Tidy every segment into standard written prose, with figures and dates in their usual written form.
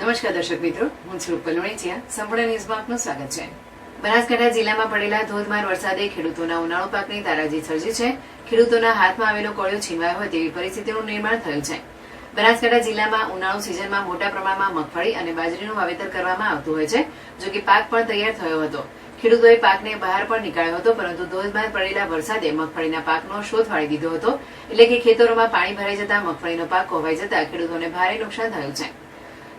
નમસ્કાર દર્શક મિત્રો, હું છું રૂપલ વણેચિયા. સંપૂર્ણ ન્યૂઝમાં આપનું સ્વાગત છે. બનાસકાંઠા જિલ્લામાં પડેલા ધોધમાર વરસાદે ખેડૂતોના ઉનાળુ પાકની તારાજી સર્જી છે. ખેડૂતોના હાથમાં આવેલો કોળિયો છીનવાયો હોય તેવી પરિસ્થિતિનું નિર્માણ થયું છે. બનાસકાંઠા જિલ્લામાં ઉનાળુ સિઝનમાં મોટા પ્રમાણમાં મગફળી અને બાજરીનું વાવેતર કરવામાં આવતું હોય છે. જો કે પાક પણ તૈયાર થયો હતો. ખેડૂતોએ પાકને બહાર પણ નીકાળ્યો હતો, પરંતુ ધોધમાર પડેલા વરસાદે મગફળીના પાકનો શોધ વાળી દીધો હતો. એટલે કે ખેતરોમાં પાણી ભરાઈ જતા મગફળીનો પાક કોવાઈ જતા ખેડૂતોને ભારે નુકસાન થયું છે.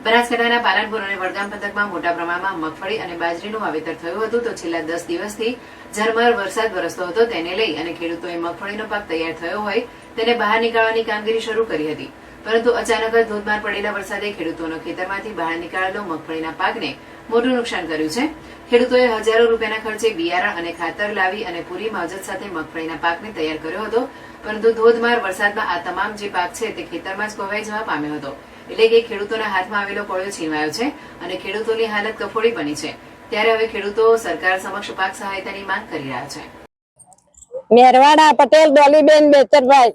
બનાસકાંઠાના પાલનપુર અને વડગામ પંથકમાં મોટા પ્રમાણમાં મગફળી અને બાજરીનું વાવેતર થયું હતું. તો છેલ્લા 10 દિવસથી ઝરમર વરસાદ વરસતો હતો, તેને લઈ અને ખેડૂતોએ મગફળીનો પાક તૈયાર થયો હોય તેને બહાર નીકાળવાની કામગીરી શરૂ કરી હતી. પરંતુ અચાનક જ ધોધમાર પડેલા વરસાદે ખેડૂતોના ખેતરમાંથી બહાર નીકાળેલો મગફળીના પાકને મોટું નુકસાન કર્યું છે. ખેડૂતોએ હજારો રૂપિયાના ખર્ચે બિયારણ અને ખાતર લાવી અને પૂરી માવજત સાથે મગફળીના પાકને તૈયાર કર્યો હતો. પરંતુ ધોધમાર વરસાદમાં આ તમામ જે પાક છે તે ખેતરમાં જ કોવાઈ જવા પામ્યો હતો. એટલે કે ખેડૂતોના હાથમાં આવેલો કોળિયો છીનવાયો છે અને ખેડૂતોની હાલત કફોડી બની છે. ત્યારે હવે ખેડૂતો સરકાર સમક્ષ પાક સહાયતાની માંગ કરી રહ્યા છે. મેરવાડા પટેલ ડોલીબેન બેચરભાઈ,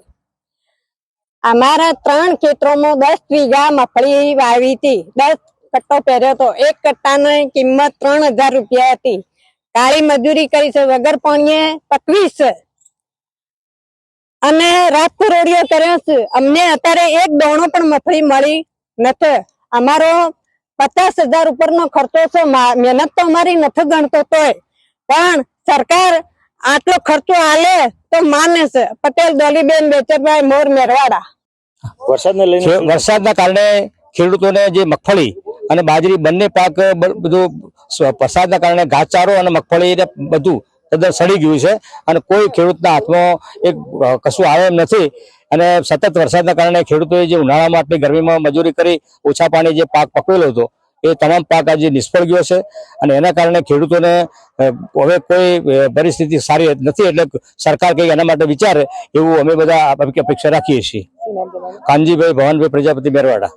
અમારા 3 ખેતરોમાં 10 વીઘા મગફળી વાવી હતી. 10 કટ્ટો પહેર્યો હતો. એક કટ્ટાની કિંમત 3000 રૂપિયા હતી. કાળી મજૂરી કરી છે, વગર પાણીએ પકવી છે અને રાત રોડિયો કર્યો છે. અમને અત્યારે એક દોણો પણ મગફળી મળી નથી. અમારો 50,000 ઉપરનો ખર્ચો છે. મહેનત તો અમારી નથી ગણતો તોય પણ સરકાર આટલો ખર્ચો આલે તો માને છે. પટેલ ડોલીબેન બેચરભાઈ, મોર, મેરવાડા. વરસાદના કારણે ખેડૂતોને જે મગફળી અને બાજરી બંને પાક બધું વરસાદના કારણે ઘાસચારો અને મગફળી બધું તદ્દન સડી ગયું છે અને કોઈ ખેડૂતના હાથમાં એક કશું આવે એમ નથી. અને સતત વરસાદના કારણે ખેડૂતોએ જે ઉનાળામાં આટલી ગરમીમાં મજૂરી કરી ઓછા પાણી જે પાક પકવેલો હતો એ તમામ પાક આજે નિષ્ફળ ગયો છે અને એના કારણે ખેડૂતોને હવે કોઈ પરિસ્થિતિ સારી નથી. એટલે સરકાર કંઈક એના માટે વિચારે એવું અમે બધા અપેક્ષા રાખીએ છીએ. કાનજીભાઈ ભવાનભાઈ પ્રજાપતિ, મેરવાડા.